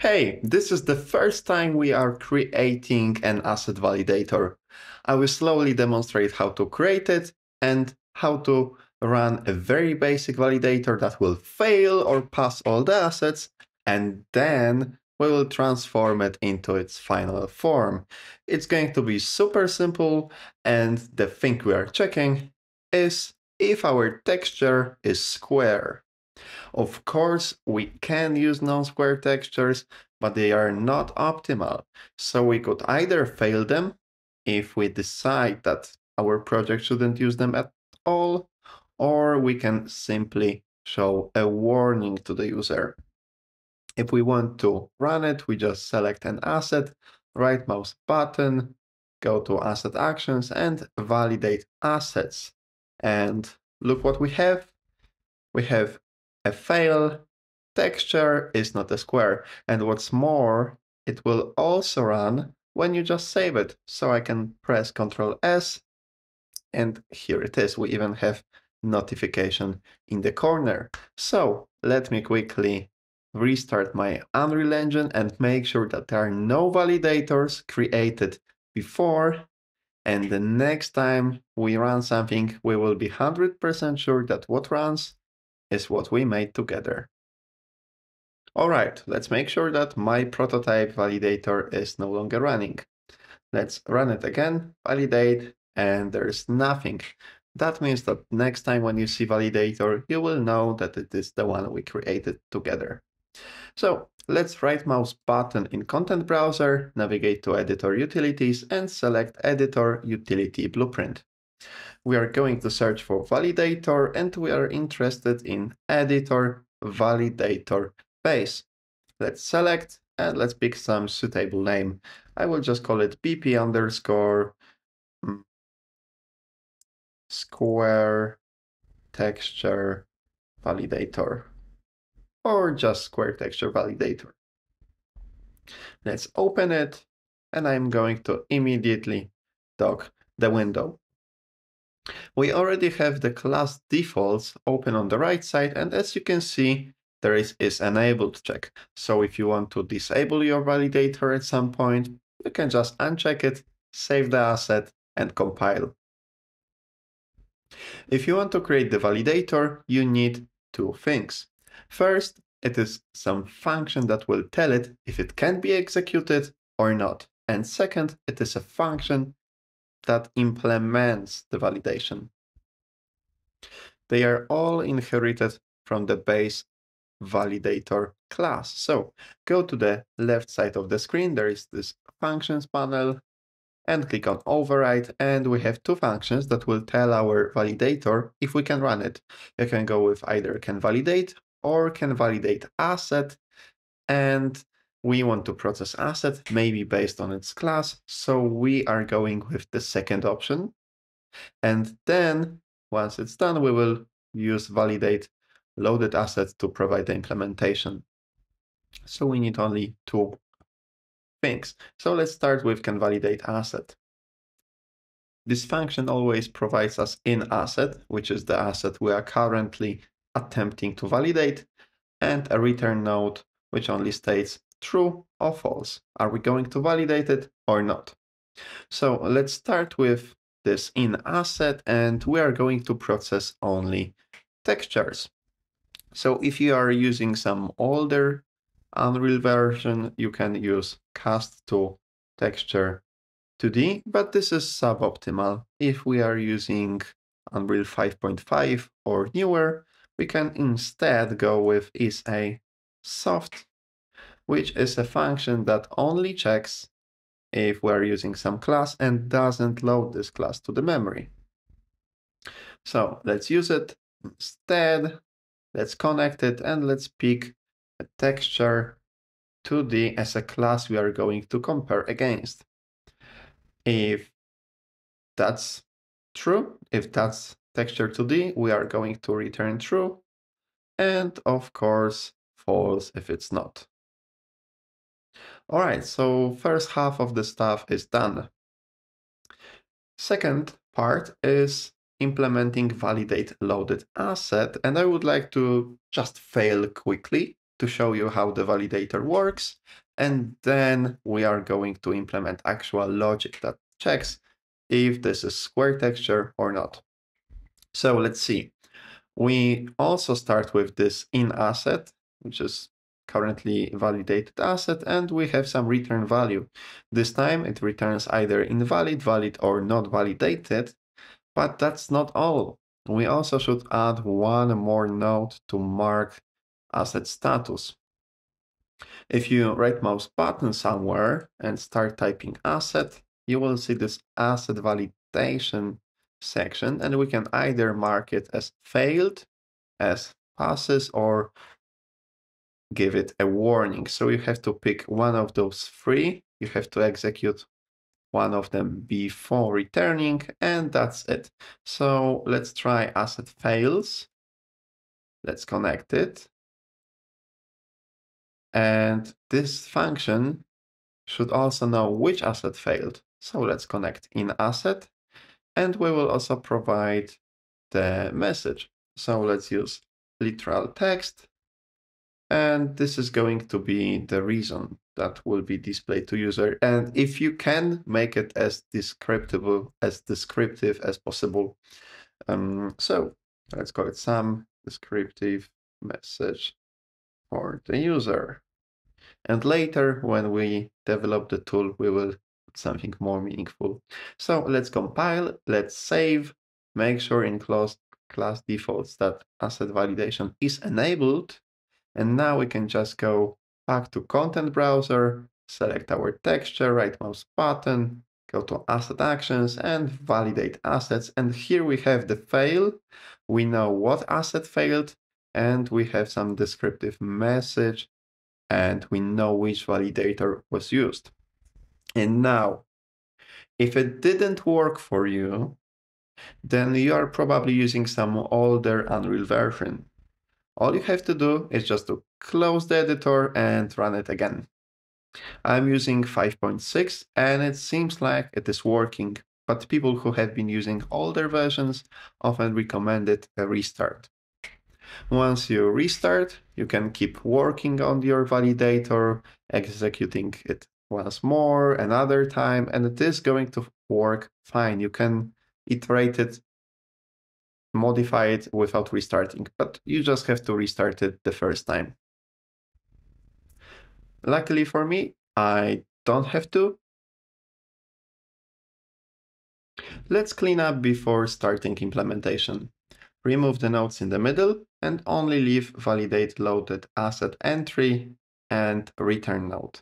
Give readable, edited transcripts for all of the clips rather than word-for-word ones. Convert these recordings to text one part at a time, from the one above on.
Hey, this is the first time we are creating an asset validator. I will slowly demonstrate how to create it and how to run a very basic validator that will fail or pass all the assets, and then we will transform it into its final form. It's going to be super simple, and the thing we are checking is if our texture is square. Of course, we can use non-square textures, but they are not optimal. So we could either fail them if we decide that our project shouldn't use them at all, or we can simply show a warning to the user. If we want to run it, we just select an asset, right mouse button, go to Asset Actions and Validate Assets. And look what we have. We have a fail, texture is not a square, and what's more, it will also run when you just save it. So I can press Ctrl S, and here it is. We even have notification in the corner. So let me quickly restart my Unreal Engine and make sure that there are no validators created before. And the next time we run something, we will be 100% sure that what runs is what we made together. All right, let's make sure that my prototype validator is no longer running. Let's run it again, validate, and there's nothing. That means that next time when you see validator, you will know that it is the one we created together. So let's right mouse button in Content Browser, navigate to Editor Utilities, and select Editor Utility Blueprint. We are going to search for validator, and we are interested in editor validator base. Let's select and let's pick some suitable name. I will just call it BP underscore square texture validator, or just square texture validator. Let's open it, and I'm going to immediately dock the window. We already have the class defaults open on the right side, and as you can see, there is enabled check. So if you want to disable your validator at some point, you can just uncheck it, save the asset, and compile. If you want to create the validator, you need two things. First, it is some function that will tell it if it can be executed or not. And second, it is a function that implements the validation. They are all inherited from the base validator class. So go to the left side of the screen, there is this functions panel, and click on override, and we have two functions that will tell our validator if we can run it. You can go with either can validate or can validate asset, and we want to process asset, maybe based on its class, so we are going with the second option. And then once it's done, we will use validate loaded assets to provide the implementation. So we need only two things. So let's start with can validate asset. This function always provides us in asset, which is the asset we are currently attempting to validate, and a return node, which only states true or false. Are we going to validate it or not? So let's start with this in asset, and we are going to process only textures. So if you are using some older Unreal version, you can use cast to texture 2D, but this is suboptimal. If we are using Unreal 5.5 or newer, we can instead go with isASoft, which is a function that only checks if we're using some class and doesn't load this class to the memory. So let's use it instead. Let's connect it and let's pick a texture 2D as a class we are going to compare against. If that's true, if that's texture 2D, we are going to return true, and of course false if it's not. All right, so first half of the stuff is done. Second part is implementing validate loaded asset, and I would like to just fail quickly to show you how the validator works, and then we are going to implement actual logic that checks if this is square texture or not. So let's see. We also start with this in asset, which is currently validated asset, and we have some return value. This time it returns either invalid, valid, or not validated, but that's not all. We also should add one more node to mark asset status. If you right mouse button somewhere and start typing asset, you will see this asset validation section, and we can either mark it as failed, as passes, or give it a warning. So you have to pick one of those three. You have to execute one of them before returning, and that's it. So let's try asset fails. Let's connect it. And this function should also know which asset failed. So let's connect in asset, and we will also provide the message. So let's use literal text, and this is going to be the reason that will be displayed to user. And if you can make it as descriptive as possible. So let's call it some descriptive message for the user. And later, when we develop the tool, we will put something more meaningful. So let's compile, let's save, make sure in class defaults that asset validation is enabled. And now we can just go back to content browser, select our texture, right mouse button, go to asset actions and validate assets. And here we have the fail. We know what asset failed, and we have some descriptive message, and we know which validator was used. And now, if it didn't work for you, then you are probably using some older Unreal version. All you have to do is just to close the editor and run it again. I'm using 5.6 and it seems like it is working, but people who have been using older versions often recommend a restart. Once you restart, you can keep working on your validator, executing it once more, another time, and it is going to work fine. You can iterate it, modify it without restarting, but you just have to restart it the first time. Luckily for me, I don't have to. Let's clean up before starting implementation. Remove the nodes in the middle and only leave validate loaded asset entry and return node.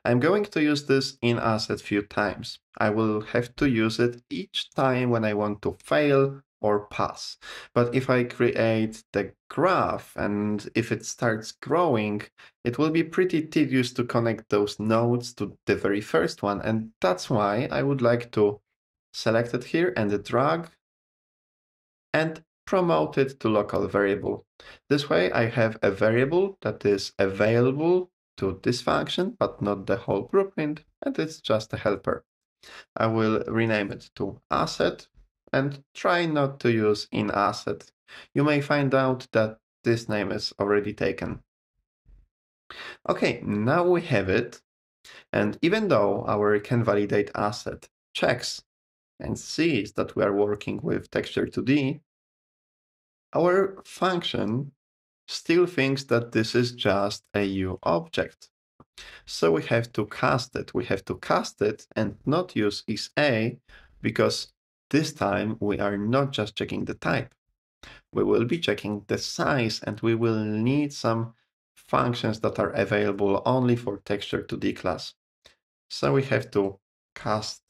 I'm going to use this in asset few times. I will have to use it each time when I want to fail or pass. But if I create the graph and if it starts growing, it will be pretty tedious to connect those nodes to the very first one. And that's why I would like to select it here and drag and promote it to local variable. This way I have a variable that is available to this function, but not the whole blueprint, and it's just a helper. I will rename it to asset and try not to use in asset. You may find out that this name is already taken. Okay, now we have it. And even though our can validate asset checks and sees that we are working with texture 2D, our function still thinks that this is just a U object. So we have to cast it. We have to cast it and not use isA, because this time we are not just checking the type. We will be checking the size, and we will need some functions that are available only for texture 2D class. So we have to cast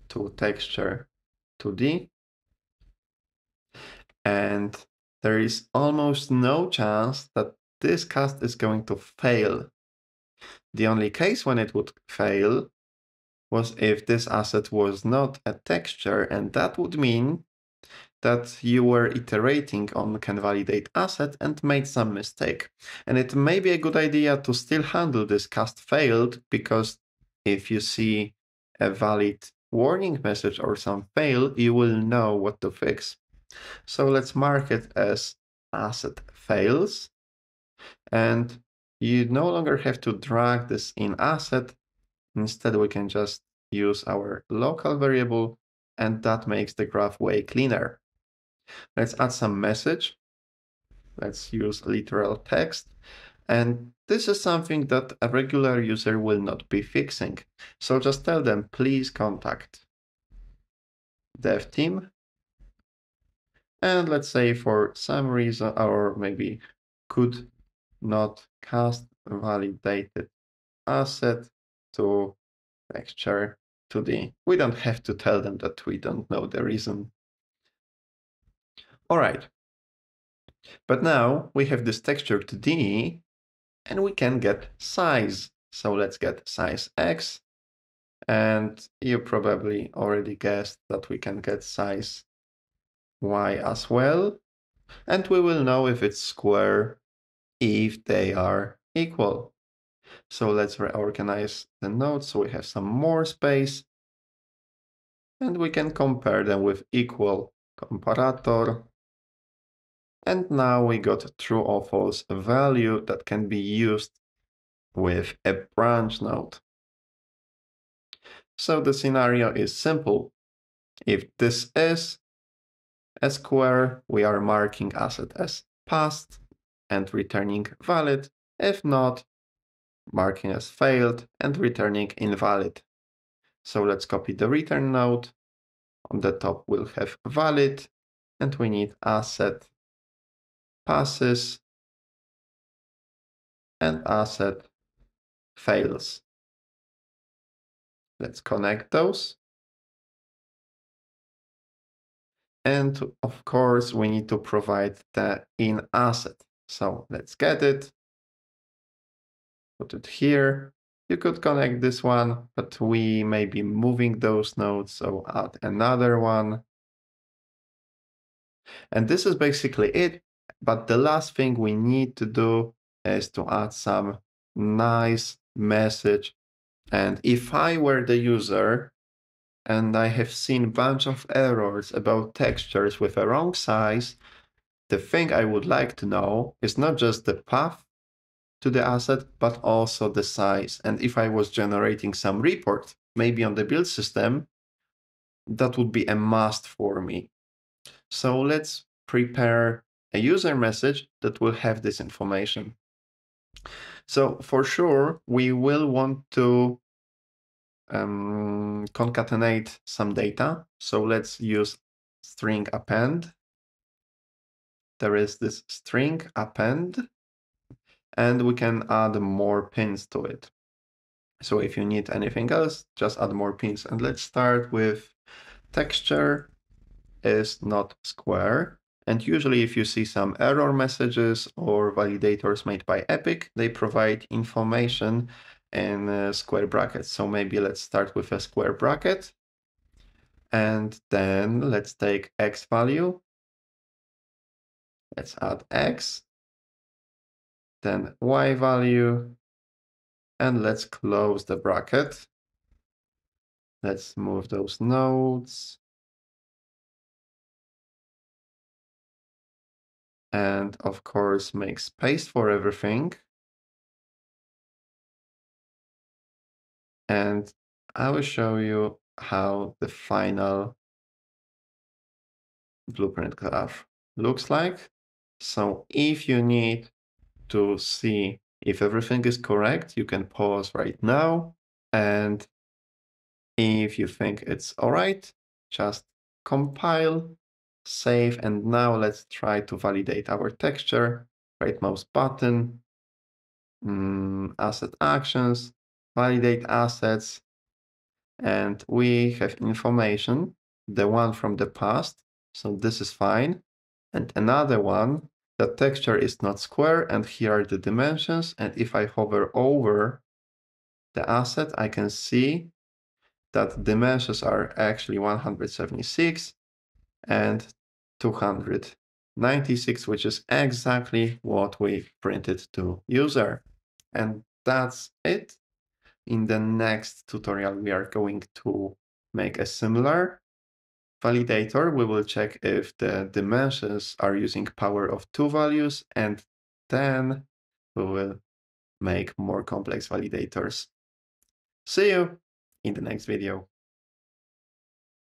to texture 2D, and there is almost no chance that this cast is going to fail. The only case when it would fail was if this asset was not a texture, and that would mean that you were iterating on can validate asset and made some mistake. And it may be a good idea to still handle this cast failed, because if you see a valid warning message or some fail, you will know what to fix. So let's mark it as asset fails. And you no longer have to drag this in asset. Instead, we can just use our local variable, and that makes the graph way cleaner. Let's add some message. Let's use literal text. And this is something that a regular user will not be fixing. So just tell them, please contact dev team. And let's say for some reason, or maybe could not cast validated asset to texture 2D. We don't have to tell them that we don't know the reason. All right. But now we have this texture 2D and we can get size. So let's get size X. And you probably already guessed that we can get size Y as well. And we will know if it's square if they are equal. So let's reorganize the nodes so we have some more space. And we can compare them with equal comparator. And now we got true or false value that can be used with a branch node. So the scenario is simple. If this is a square, we are marking asset as passed and returning valid. If not, marking as failed and returning invalid. So let's copy the return node. On the top we'll have valid, and we need asset passes and asset fails. Let's connect those. And of course, we need to provide the in asset. So let's get it, put it here. You could connect this one, but we may be moving those nodes, so add another one. And this is basically it. But the last thing we need to do is to add some nice message. And if I were the user, and I have seen a bunch of errors about textures with a wrong size, the thing I would like to know is not just the path to the asset, but also the size. And if I was generating some report, maybe on the build system, that would be a must for me. So let's prepare a user message that will have this information. So for sure, we will want to concatenate some data. So let's use string append. There is this string append, and we can add more pins to it. So if you need anything else, just add more pins. And let's start with texture is not square. And usually if you see some error messages or validators made by Epic, they provide information in square brackets. So maybe let's start with a square bracket. And then let's take X value. Let's add X. Then Y value. And let's close the bracket. Let's move those nodes. And of course, make space for everything. And I will show you how the final blueprint graph looks like. So if you need to see if everything is correct, you can pause right now. And if you think it's all right, just compile, save, and now let's try to validate our texture. Right mouse button, asset actions, validate assets, and we have information, the one from the past, so this is fine, and another one, the texture is not square, and here are the dimensions, and if I hover over the asset, I can see that dimensions are actually 176 and 296, which is exactly what we printed to user. And that's it. In the next tutorial, we are going to make a similar validator. We will check if the dimensions are using power of two values, and then we will make more complex validators. See you in the next video.